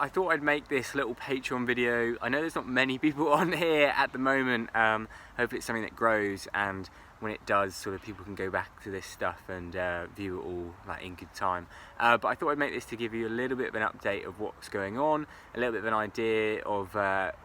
I thought I'd make this little Patreon video. I know there's not many people on here at the moment. Hopefully it's something that grows, and when it does, sort of people can go back to this stuff and view it all like in good time. But I thought I'd make this to give you a little bit of an update of what's going on, a little bit of an idea of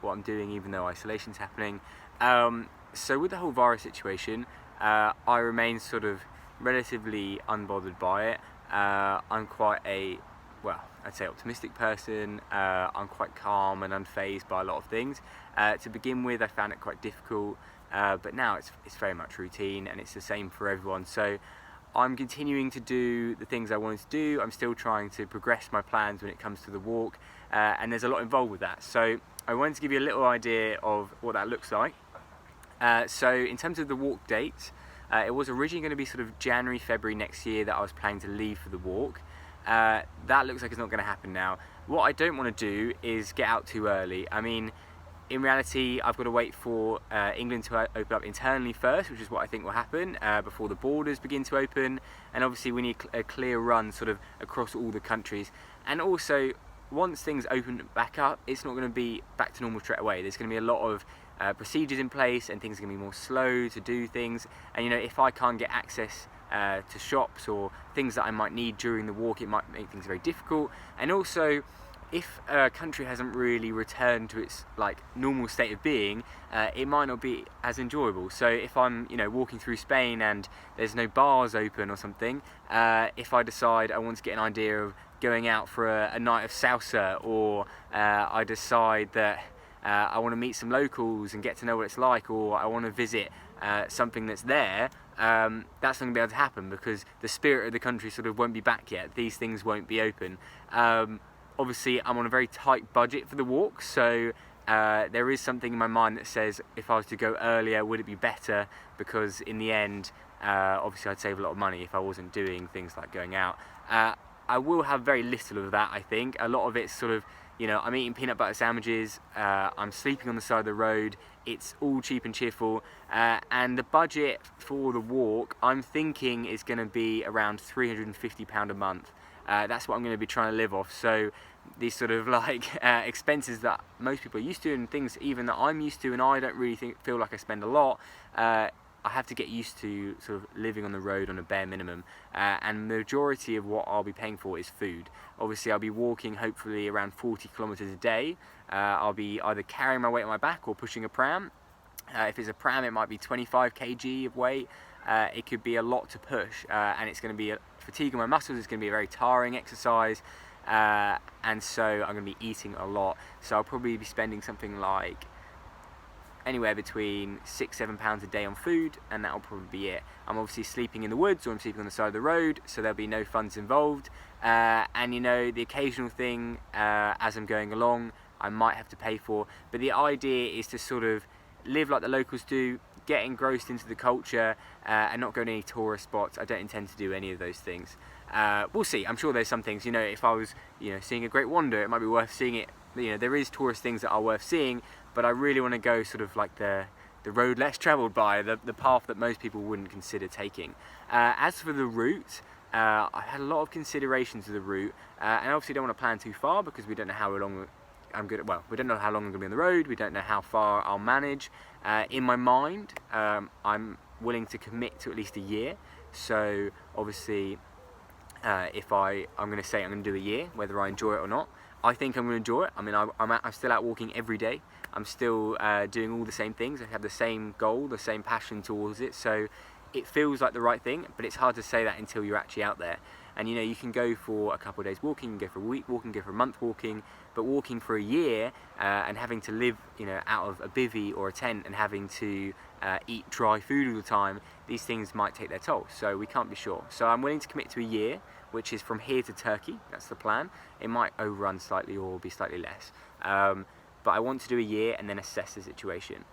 what I'm doing even though isolation's happening. So with the whole virus situation, I remain sort of relatively unbothered by it. I'm quite a, well, I'd say optimistic person. I'm quite calm and unfazed by a lot of things. To begin with, I found it quite difficult, but now it's very much routine and it's the same for everyone. So I'm continuing to do the things I wanted to do. I'm still trying to progress my plans when it comes to the walk, and there's a lot involved with that. So I wanted to give you a little idea of what that looks like. So in terms of the walk date, it was originally going to be sort of January, February next year that I was planning to leave for the walk. That looks like it's not going to happen now. What I don't want to do is get out too early. I mean, in reality, I've got to wait for England to open up internally first, which is what I think will happen, before the borders begin to open. And obviously we need a clear run sort of across all the countries. And also, once things open back up, it's not going to be back to normal straight away. There's going to be a lot of procedures in place, and things are going to be more slow to do things. And you know, if I can't get access to shops or things that I might need during the walk, it might make things very difficult. And also, if a country hasn't really returned to its like normal state of being, it might not be as enjoyable. So if I'm, you know, walking through Spain and there's no bars open or something, if I decide I want to get an idea of going out for a night of salsa, or I decide that I want to meet some locals and get to know what it's like, or I want to visit something that's there, that's not going to be able to happen because the spirit of the country sort of won't be back yet. These things won't be open. Obviously, I'm on a very tight budget for the walk, so there is something in my mind that says if I was to go earlier, would it be better? Because in the end, obviously I'd save a lot of money if I wasn't doing things like going out. I will have very little of that, I think. A lot of it's sort of, you know, I'm eating peanut butter sandwiches, I'm sleeping on the side of the road, it's all cheap and cheerful, and the budget for the walk, I'm thinking is going to be around £350 a month. That's what I'm going to be trying to live off. So these sort of like expenses that most people are used to, and things even that I'm used to and I don't really feel like I spend a lot, I have to get used to sort of living on the road on a bare minimum, and the majority of what I'll be paying for is food. Obviously I'll be walking hopefully around 40 kilometers a day. I'll be either carrying my weight on my back or pushing a pram. If it's a pram, it might be 25 kg of weight. It could be a lot to push, and it's going to be fatigue on my muscles. It's going to be a very tiring exercise, and so I'm going to be eating a lot. So I'll probably be spending something like anywhere between £6-7 a day on food, and that'll probably be it. I'm obviously sleeping in the woods, or I'm sleeping on the side of the road, so there'll be no funds involved. And you know, the occasional thing as I'm going along, I might have to pay for. But the idea is to sort of live like the locals do, get engrossed into the culture, and not go to any tourist spots. I don't intend to do any of those things. We'll see. I'm sure there's some things, you know, if I was, you know, seeing a great wonder, it might be worth seeing it. You know, there is tourist things that are worth seeing, but I really want to go sort of like the road less travelled by, the path that most people wouldn't consider taking. As for the route, I had a lot of considerations of the route, and obviously don't want to plan too far because we don't know how long we don't know how long I'm going to be on the road. We don't know how far I'll manage. In my mind, I'm willing to commit to at least a year. So obviously, if I'm going to say I'm going to do a year, whether I enjoy it or not. I think I'm going to enjoy it. I mean, I'm still out walking every day. I'm still doing all the same things. I have the same goal, the same passion towards it. So it feels like the right thing, but it's hard to say that until you're actually out there. And you know, you can go for a couple of days walking, you can go for a week walking, go for a month walking, but walking for a year and having to live, you know, out of a bivvy or a tent and having to eat dry food all the time, these things might take their toll. So we can't be sure. So I'm willing to commit to a year, which is from here to Turkey. That's the plan. It might overrun slightly or be slightly less. But I want to do a year and then assess the situation.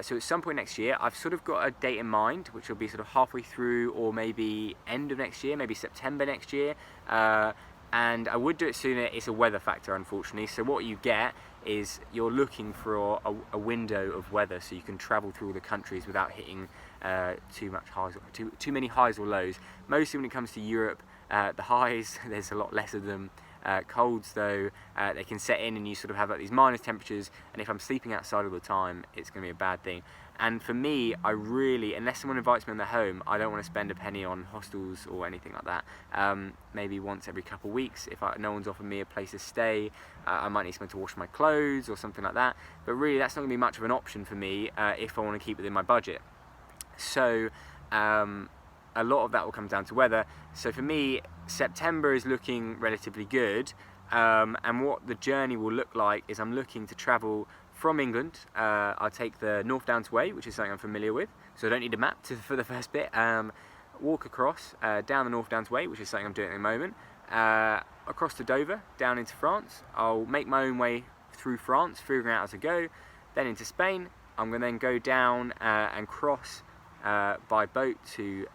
So at some point next year, I've sort of got a date in mind, which will be sort of halfway through or maybe end of next year, maybe September next year. And I would do it sooner. It's a weather factor, unfortunately. So what you get is you're looking for a window of weather so you can travel through all the countries without hitting too many highs or lows. Mostly when it comes to Europe, the highs, there's a lot less of them. Colds though, they can set in and you sort of have like these minus temperatures, and if I'm sleeping outside all the time, it's going to be a bad thing. And for me, I really, unless someone invites me on their home, I don't want to spend a penny on hostels or anything like that. Maybe once every couple of weeks, if no one's offered me a place to stay, I might need someone to wash my clothes or something like that. But really, that's not going to be much of an option for me if I want to keep within my budget. So a lot of that will come down to weather. So for me, September is looking relatively good. And what the journey will look like is I'm looking to travel from England. I'll take the North Downs Way, which is something I'm familiar with, so I don't need a map for the first bit. Walk across down the North Downs Way, which is something I'm doing at the moment, across to Dover, down into France. I'll make my own way through France, figuring out as I go, then into Spain. I'm going to then go down and cross by boat to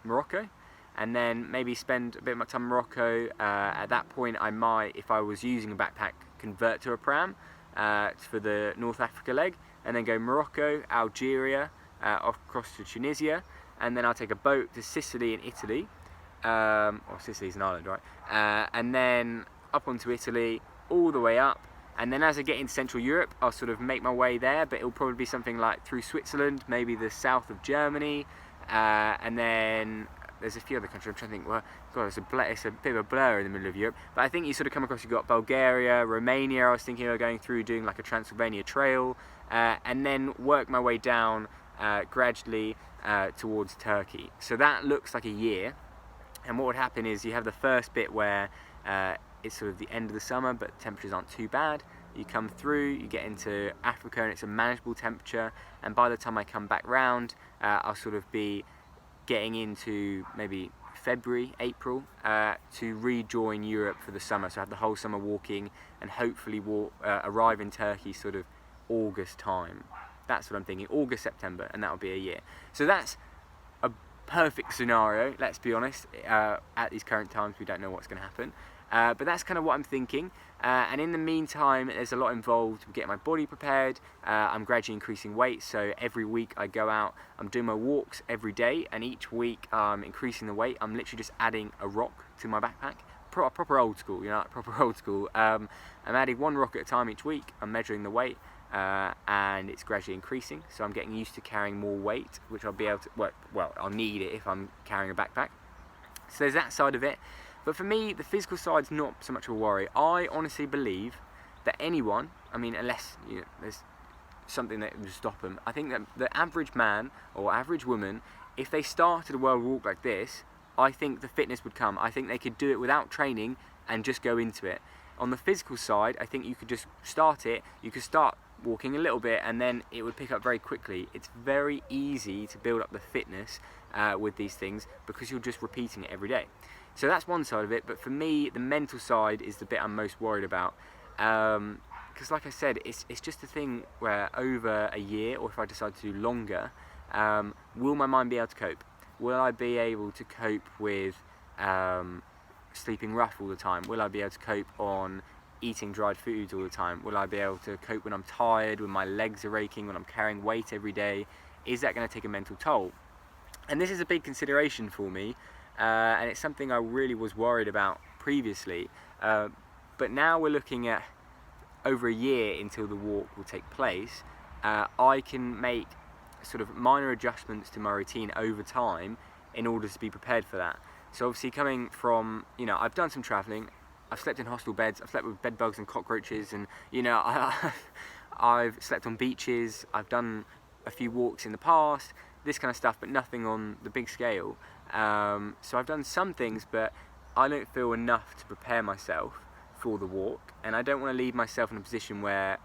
Morocco, and then maybe spend a bit of my time in Morocco. At that point, I might, if I was using a backpack, convert to a pram for the North Africa leg, and then go Morocco, Algeria, across to Tunisia, and then I'll take a boat to Sicily in Italy, or Sicily's an island, right? And then up onto Italy, all the way up, and then as I get into Central Europe, I'll sort of make my way there, but it'll probably be something like through Switzerland, maybe the south of Germany, and then there's a few other countries. I'm trying to think, well, God, it's a bit of a blur in the middle of Europe. But I think you sort of come across, you've got Bulgaria, Romania, I was thinking of going through, doing like a Transylvania trail, and then work my way down gradually towards Turkey. So that looks like a year. And what would happen is you have the first bit where it's sort of the end of the summer, but temperatures aren't too bad. You come through, you get into Africa, and it's a manageable temperature. And by the time I come back round, I'll sort of be getting into maybe February, April, to rejoin Europe for the summer. So I have the whole summer walking, and hopefully arrive in Turkey sort of August time. That's what I'm thinking, August, September, and that'll be a year. So that's a perfect scenario, let's be honest. At these current times, we don't know what's going to happen. But that's kind of what I'm thinking. And in the meantime, there's a lot involved with getting my body prepared. I'm gradually increasing weight, so every week I go out, I'm doing my walks every day, and each week I'm increasing the weight. I'm literally just adding a rock to my backpack. Proper old school, you know, proper old school. I'm adding one rock at a time each week. I'm measuring the weight, and it's gradually increasing. So I'm getting used to carrying more weight, which I'll be able to, well, I'll need it if I'm carrying a backpack. So there's that side of it. But for me, the physical side's not so much of a worry. I honestly believe that anyone, I mean, unless there's something that would stop them, I think that the average man or average woman, if they started a world walk like this, I think the fitness would come. I think they could do it without training and just go into it. On the physical side, I think you could just start it. You could start walking a little bit, and then it would pick up very quickly. It's very easy to build up the fitness with these things because you're just repeating it every day. So that's one side of it, but for me, the mental side is the bit I'm most worried about. Because like I said, it's just a thing where over a year, or if I decide to do longer, will my mind be able to cope? Will I be able to cope with sleeping rough all the time? Will I be able to cope on eating dried foods all the time? Will I be able to cope when I'm tired, when my legs are aching, when I'm carrying weight every day? Is that going to take a mental toll? And this is a big consideration for me. And it's something I really was worried about previously, but now we're looking at over a year until the walk will take place. I can make sort of minor adjustments to my routine over time in order to be prepared for that. So obviously coming from, I've done some travelling, I've slept in hostel beds, I've slept with bed bugs and cockroaches, and I've slept on beaches, I've done a few walks in the past, this kind of stuff, but nothing on the big scale. So I've done some things, but I don't feel enough to prepare myself for the walk, and I don't want to leave myself in a position where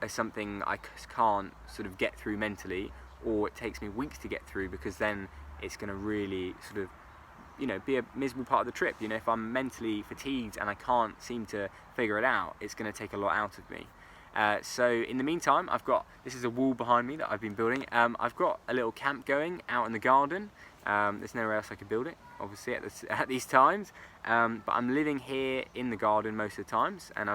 it's something I can't sort of get through mentally, or it takes me weeks to get through, because then it's going to really sort of be a miserable part of the trip. If I'm mentally fatigued and I can't seem to figure it out, it's going to take a lot out of me. So in the meantime, this is a wall behind me that I've been building. I've got a little camp going out in the garden. There's nowhere else I could build it, obviously, at these times. But I'm living here in the garden most of the times, and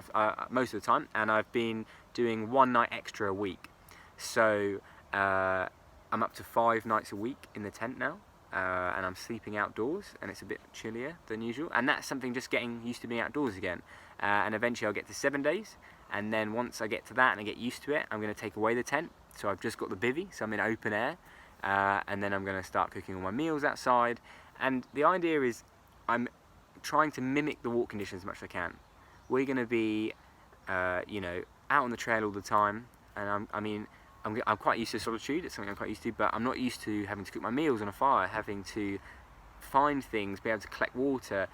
I've been doing one night extra a week. So I'm up to 5 nights a week in the tent now. and I'm sleeping outdoors, and it's a bit chillier than usual, and that's something just getting used to being outdoors again. And eventually I'll get to 7 days, and then once I get to that and I get used to it, I'm going to take away the tent. So I've just got the bivvy, so I'm in open air, and then I'm going to start cooking all my meals outside. And the idea is I'm trying to mimic the walk conditions as much as I can. We're going to be, you know, out on the trail all the time, and I'm quite used to solitude. It's something I'm quite used to, but I'm not used to having to cook my meals on a fire, having to find things, be able to collect water,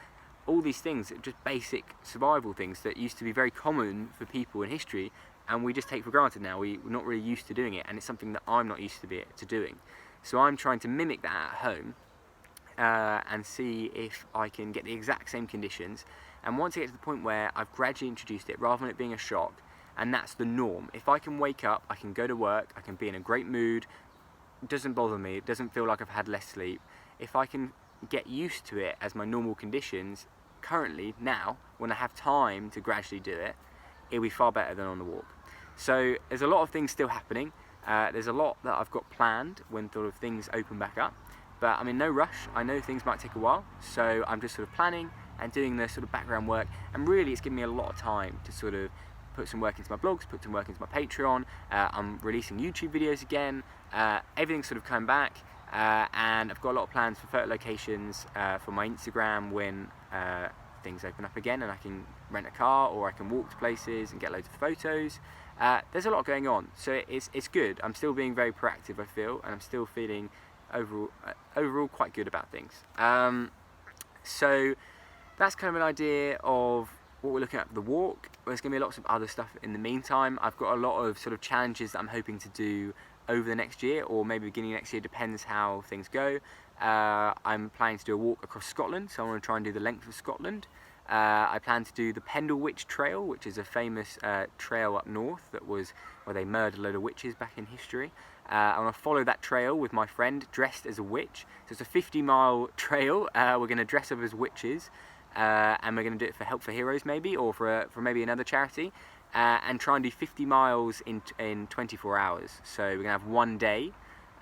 all these things, just basic survival things that used to be very common for people in history, and we just take for granted now. We're not really used to doing it, and it's something that I'm not used to doing. So I'm trying to mimic that at home, and see if I can get the exact same conditions. And once I get to the point where I've gradually introduced it, rather than it being a shock, and that's the norm. If I can wake up, I can go to work, I can be in a great mood, it doesn't bother me, it doesn't feel like I've had less sleep. If I can get used to it as my normal conditions, currently, now, when I have time to gradually do it, it'll be far better than on the walk. So there's a lot of things still happening. There's a lot that I've got planned when sort of things open back up, but I'm in no rush. I know things might take a while, so I'm just sort of planning and doing the sort of background work, and really it's given me a lot of time to sort of put some work into my blogs, put some work into my Patreon. I'm releasing YouTube videos again. Everything's sort of coming back, and I've got a lot of plans for photo locations for my Instagram when things open up again, and I can rent a car or I can walk to places and get loads of photos. There's a lot going on, so it's good. I'm still being very proactive, I feel, and I'm still feeling overall quite good about things. So that's kind of an idea of what we're looking at for the walk. There's going to be lots of other stuff in the meantime. I've got a lot of sort of challenges that I'm hoping to do over the next year, or maybe beginning next year, depends how things go. I'm planning to do a walk across Scotland, so I want to try and do the length of Scotland. I plan to do the Pendle Witch Trail, which is a famous trail up north that was where they murdered a load of witches back in history. I want to follow that trail with my friend dressed as a witch. So it's a 50-mile trail. We're going to dress up as witches, and we're going to do it for Help for Heroes maybe, or for maybe another charity, and try and do 50 miles in 24 hours. So we're going to have one day,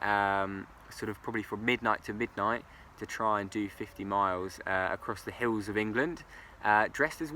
sort of probably from midnight to midnight, to try and do 50 miles across the hills of England, dressed as